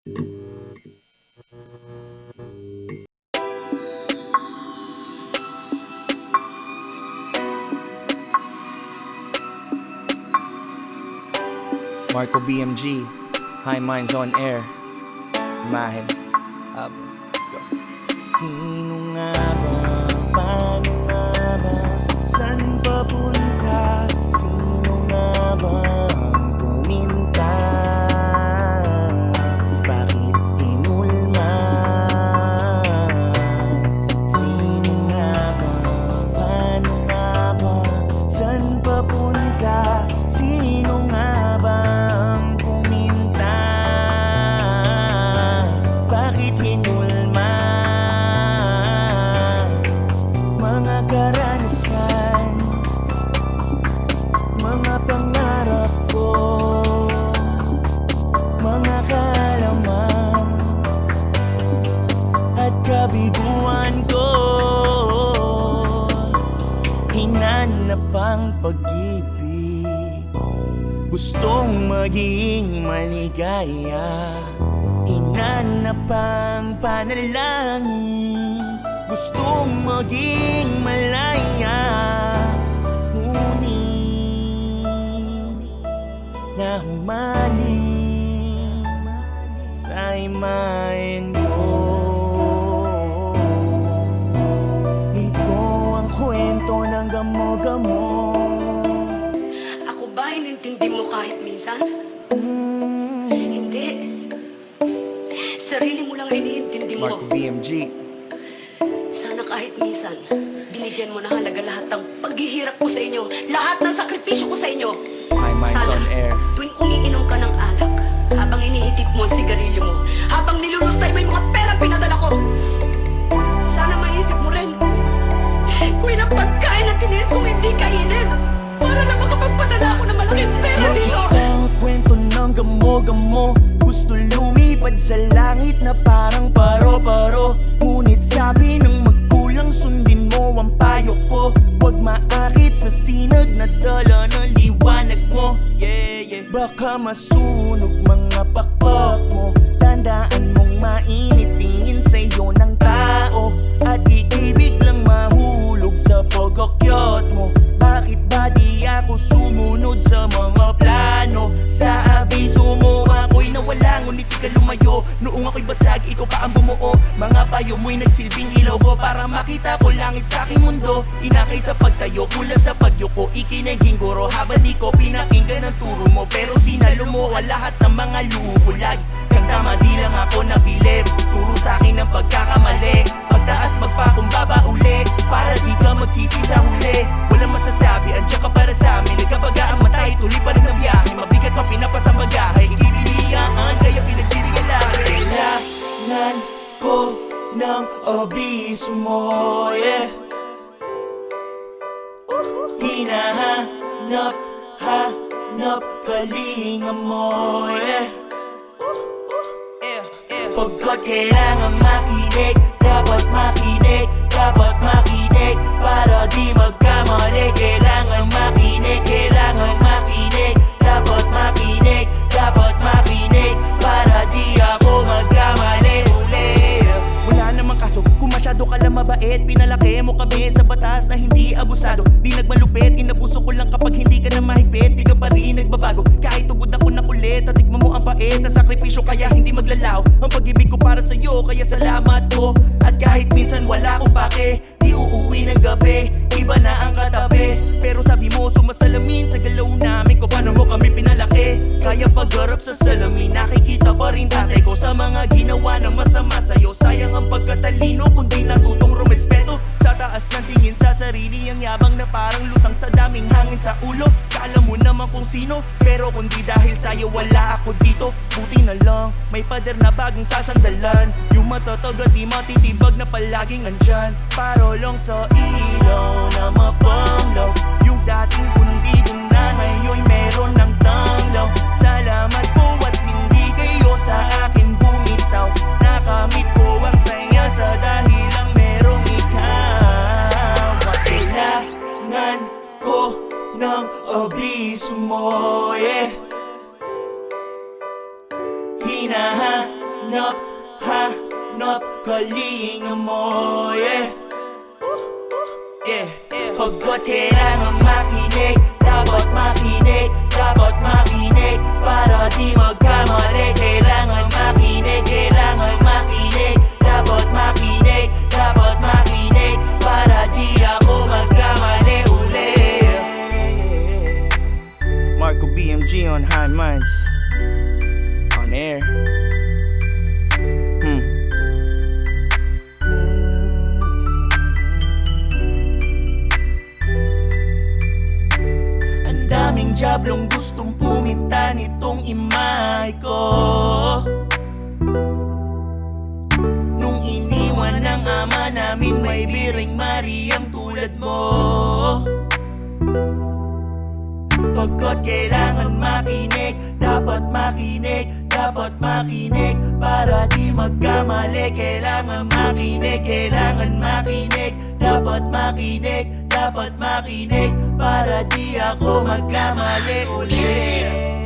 Marco BMG, High Minds on Air. Imahen. Let's go. Sino nga ba? Paano nga ba? Saan papunta? Sino nga ba ang puminta? Bakit hinulma? Sino nga ba? Paano nga ba? Saan papunta? Sino nga ba ang puminta? Bakit hinulma? Mga karanasan, mga pangarap ko, mga kaalaman at kabiguan ko. Hinanap ang pag-ibig, gustong maging maligaya. Hinanap ang panalangin, gustong maging malaya. Ngunit nahumaling sa imahen ko. Ito ang kwento ng gamo-gamo. Ako ba inintindi mo kahit minsan? Hindi. Sarili mo lang iniintindi mo. Marco BMG. Sana kahit minsan, binigyan mo na halaga lahat ng paghihirap ko sa inyo, lahat ng sakripisyo ko sa inyo. High Minds on Air. Tuwing umiinom ka ng alak, habang inihitit mo ang sigarilyo mo, habang nilulustay mo yung mga pera pinadala ko, sana maisip mo rin kung ilang pagkain na tiniis kong hindi kainin para lang makapagpadala ako ng malaking pera May dito. isang kwento ng gamo-gamo, gusto lumipad sa langit na parang paro-paro. Ngunit sabi ng magkulang, sundin mo ang payo ko. Huwag maakit sa sinag na dala ng liwanag mo. Baka masunog mga pakpak mo. Tandaan mong mainit tingin sa'yo ng tao, at iibig lang mahulog sa pagkakyat mo. Bakit ba di ako sumunod sa mga plano? Sa abiso mo ako'y nawala, ngunit di ka lumayo. Noong ako'y basag, ikaw pa ang bumuo. Mga payo mo'y nagsilbing ilaw ko para makita ko langit sa aking mundo. Inakay sa pagtayo, kulang sa pagyuko, ikinaging guro habang di ko pinakinggan ang turo mo. Pero sinalo mo ang lahat ng mga luho ko. Lagi kang tama, di lang ako nabilib. Turo sa akin ng pagkakamali, pagtaas magpakumbaba uli, para di ka magsisi sa huli. Walang masasabi, andiyan ka para sa amin. Nagkabaga ang matay, tuloy pa rin ang biyahe. Mabigat pa pinapasang bagahe, ibibigyan kaya pinagbibigyan lagi. Kailangan ko ng abiso mo, Hinahanap, hanap kalinga mo, Pagkat kailangan makinig, dapat makinig, dapat makinig, para di magkamali. Kailangan makinig, dapat makinig, dapat makinig, para di ako magkamali uli. Wala namang kaso kung masyado ka lang mabait. Pinalaki mo kami sa batas na hindi abusado. Di nagmalupit, inabuso ko lang kapag hindi ka na mahigpit. Di ka pa rin nagbabago, kahit tubod ako na kulit. At tigman mo ang pait na sakripisyo, kaya hindi maglalaw ang pag-ibig ko para sa'yo, kaya salamat po. At kahit minsan wala akong pake, di uuwi ng gabi, iba na ang katabi. Pero sabi mo sumasalamin sa galaw namin, kung paano mo kami pinalaki. Kaya pagharap sa salamin, nakikita pa rin tatay ko sa mga ginawa ng masama sa'yo. Sayang ang pagkatalino kung di natutong rumespeto. Sa taas ng tingin sa sarili, ang yabang na parang lutang sa daming hangin sa ulo. Kala mo naman kung sino, pero kung di dahil sa'yo wala ako dito. Buti na lang, may pader na bagong sasandalan. Yung matatag at di matitibag na palaging andyan. Parolong sa ilaw na mapanglaw, yung dating bundido na ngayon meron ng tanglaw. Salamat po at hindi kayo sa akin bumitaw. Nakamit ko ang saya sa dahilang merong ikaw. Kailangan ko ng abiso mo, Hinahanap hanap kalinga mo, yeah. Pagkat kailangan makinig, dapat makinig, dapat makinig para di magkamali. Kailangan makinig, kailangan makinig, dapat makinig, dapat makinig para di ako magkamali uli. Marco BMG on High Minds, on air. Daming diablong gustong puminta nitong imahe ko. Nung iniwan ng ama namin, may biring Mariang tulad mo. Pagkat kailangan makinig, dapat makinig, dapat makinig para di magkamali. Kailangan makinig, kailangan makinig, dapat makinig, dapat makinig para di ako magkamali ulit.